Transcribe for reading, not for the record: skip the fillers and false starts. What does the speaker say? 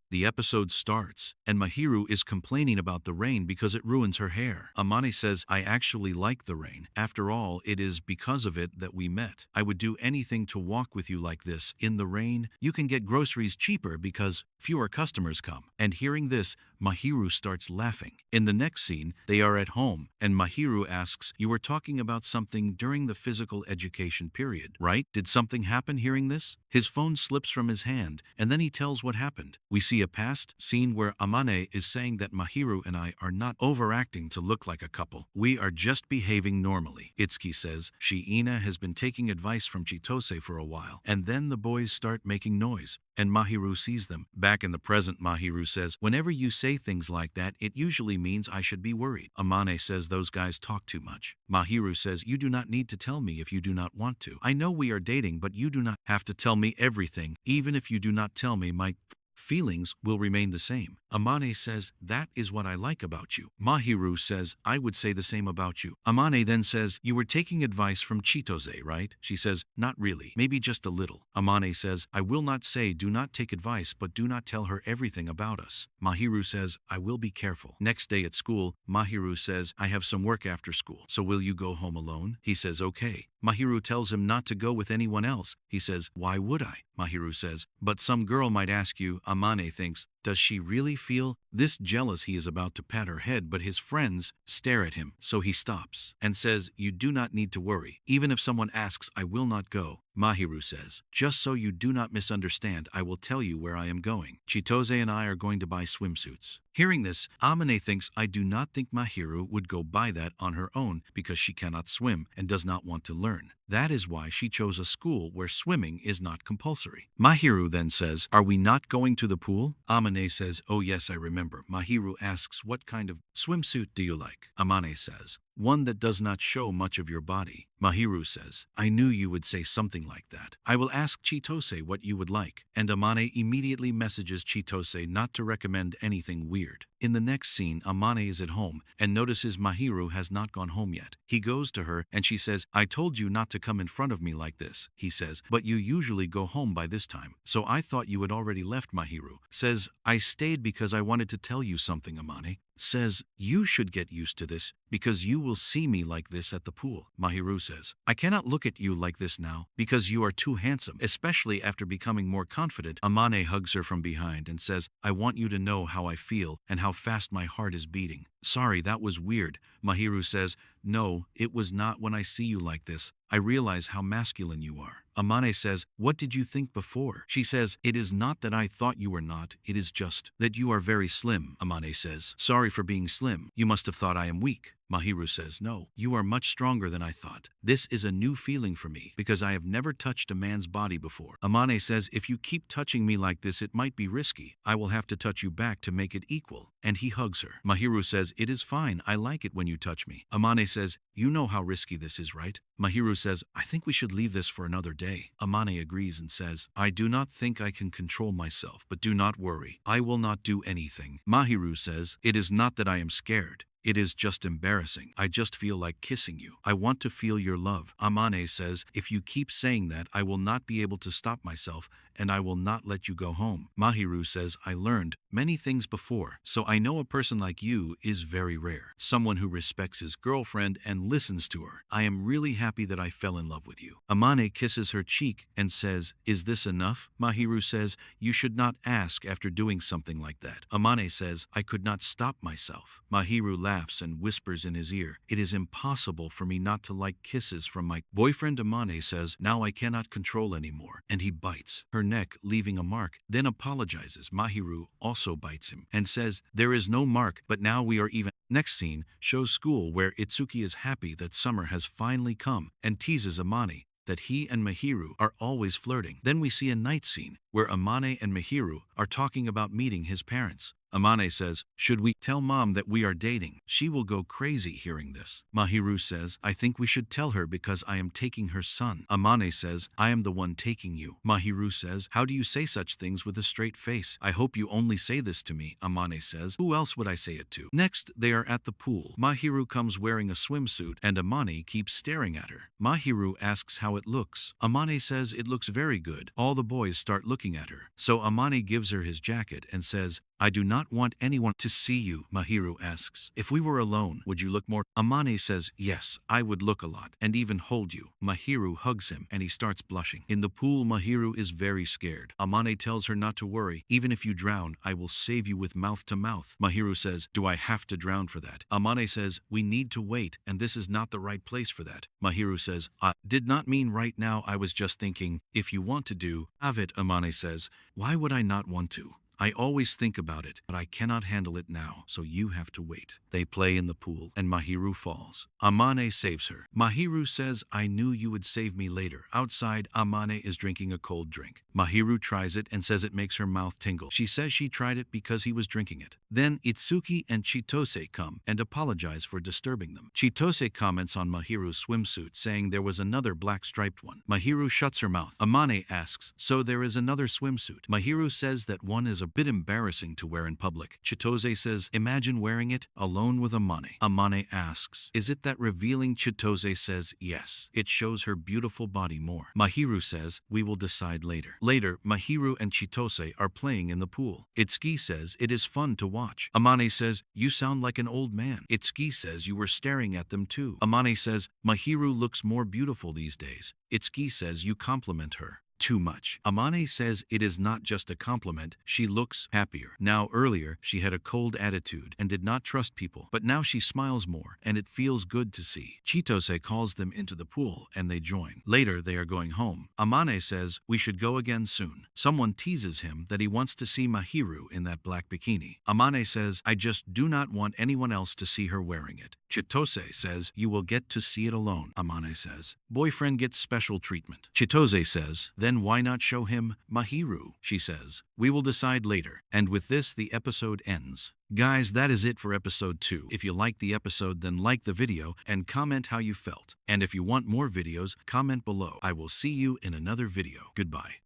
The episode starts, and Mahiru is complaining about the rain because it ruins her hair. Amane says, I actually like the rain. After all, it is because of it that we met. I would do anything to walk with you like this. In the rain, you can get groceries cheaper because fewer customers come. And hearing this, Mahiru starts laughing. In the next scene, they are at home, and Mahiru asks, you were talking about something during the physical education period, right? Did something happen hearing this? His phone slips from his hand, and then he tells what happened. We see a past scene where Amane is saying that Mahiru and I are not overacting to look like a couple. We are just behaving normally. Itsuki says Shiina has been taking advice from Chitose for a while, and then the boys start making noise, and Mahiru sees them. Back in the present, Mahiru says, whenever you say things like that, it usually means I should be worried. Amane says those guys talk too much. Mahiru says, you do not need to tell me if you do not want to. I know we are dating, but you do not have to tell me everything. Even if you do not tell me, my feelings will remain the same. Amane says, that is what I like about you. Mahiru says, I would say the same about you. Amane then says, you were taking advice from Chitose, right? She says, not really, maybe just a little. Amane says, I will not say do not take advice, but do not tell her everything about us. Mahiru says, I will be careful. Next day at school, Mahiru says, I have some work after school, so will you go home alone? He says, okay. Mahiru tells him not to go with anyone else. He says, why would I? Mahiru says, but some girl might ask you. Amane thinks, does she really feel this jealous? He is about to pat her head, but his friends stare at him, so he stops and says, you do not need to worry. Even if someone asks, I will not go. Mahiru says, just so you do not misunderstand, I will tell you where I am going. Chitose and I are going to buy swimsuits. Hearing this, Amane thinks, I do not think Mahiru would go buy that on her own because she cannot swim and does not want to learn. That is why she chose a school where swimming is not compulsory. Mahiru then says, are we not going to the pool? Amane says, oh yes, I remember. Mahiru asks, what kind of swimsuit do you like? Amane says, one that does not show much of your body. Mahiru says, I knew you would say something like that. I will ask Chitose what you would like. And Amane immediately messages Chitose not to recommend anything weird. In the next scene, Amane is at home and notices Mahiru has not gone home yet. He goes to her and she says, I told you not to come in front of me like this. He says, but you usually go home by this time, so I thought you had already left. Mahiru says, I stayed because I wanted to tell you something. Amane says, you should get used to this because you will see me like this at the pool. Mahiru says, I cannot look at you like this now because you are too handsome, especially after becoming more confident. Amane hugs her from behind and says, I want you to know how I feel and how fast my heart is beating. Sorry, that was weird. Mahiru says, no, it was not. When I see you like this, I realize how masculine you are. Amane says, what did you think before? She says, it is not that I thought you were not, it is just that you are very slim. Amane says, sorry for being slim. You must have thought I am weak. Mahiru says, no, you are much stronger than I thought. This is a new feeling for me because I have never touched a man's body before. Amane says, if you keep touching me like this, it might be risky. I will have to touch you back to make it equal. And he hugs her. Mahiru says, it is fine. I like it when you touch me. Amane says, you know how risky this is, right? Mahiru says, I think we should leave this for another day. Amane agrees and says, I do not think I can control myself, but do not worry. I will not do anything. Mahiru says, it is not that I am scared. It is just embarrassing. I just feel like kissing you. I want to feel your love. Amane says, if you keep saying that, I will not be able to stop myself and I will not let you go home. Mahiru says, I learned many things before, so I know a person like you is very rare. Someone who respects his girlfriend and listens to her. I am really happy that I fell in love with you. Amane kisses her cheek and says, is this enough? Mahiru says, you should not ask after doing something like that. Amane says, I could not stop myself. Mahiru laughs and whispers in his ear, it is impossible for me not to like kisses from my boyfriend. Amane says, now I cannot control anymore, and he bites her neck, leaving a mark, then apologizes. Mahiru also bites him and says, there is no mark, but now we are even. Next scene shows school where Itsuki is happy that summer has finally come and teases Amane that he and Mahiru are always flirting. Then we see a night scene where Amane and Mahiru are talking about meeting his parents. Amane says, should we tell mom that we are dating? She will go crazy hearing this. Mahiru says, I think we should tell her because I am taking her son. Amane says, I am the one taking you. Mahiru says, how do you say such things with a straight face? I hope you only say this to me. Amane says, who else would I say it to? Next, they are at the pool. Mahiru comes wearing a swimsuit and Amane keeps staring at her. Mahiru asks how it looks. Amane says it looks very good. All the boys start looking at her. So Amane gives her his jacket and says, I do not want anyone to see you. Mahiru asks, if we were alone, would you look more? Amane says, yes, I would look a lot, and even hold you. Mahiru hugs him, and he starts blushing. In the pool, Mahiru is very scared. Amane tells her not to worry. Even if you drown, I will save you with mouth to mouth. Mahiru says, do I have to drown for that? Amane says, we need to wait, and this is not the right place for that. Mahiru says, I did not mean right now, I was just thinking, if you want to do, have it. Amane says, why would I not want to? I always think about it, but I cannot handle it now, so you have to wait. They play in the pool, and Mahiru falls. Amane saves her. Mahiru says, I knew you would save me later. Outside, Amane is drinking a cold drink. Mahiru tries it and says it makes her mouth tingle. She says she tried it because he was drinking it. Then Itsuki and Chitose come and apologize for disturbing them. Chitose comments on Mahiru's swimsuit, saying there was another black striped one. Mahiru shuts her mouth. Amane asks, so there is another swimsuit? Mahiru says that one is a bit embarrassing to wear in public. Chitose says, imagine wearing it alone with Amane. Amane asks, is it that revealing? Chitose says, yes. It shows her beautiful body more. Mahiru says, we will decide later. Later, Mahiru and Chitose are playing in the pool. Itsuki says, it is fun to watch. Amane says, you sound like an old man. Itsuki says, you were staring at them too. Amane says, Mahiru looks more beautiful these days. Itsuki says, you compliment her too much. Amane says it is not just a compliment, she looks happier. Now earlier, she had a cold attitude and did not trust people, but now she smiles more and it feels good to see. Chitose calls them into the pool and they join. Later, they are going home. Amane says, we should go again soon. Someone teases him that he wants to see Mahiru in that black bikini. Amane says, I just do not want anyone else to see her wearing it. Chitose says, you will get to see it alone. Amane says, boyfriend gets special treatment. Chitose says, then why not show him Mahiru? She says, we will decide later. And with this, the episode ends. Guys, that is it for episode 2. If you liked the episode, then like the video and comment how you felt. And if you want more videos, comment below. I will see you in another video. Goodbye.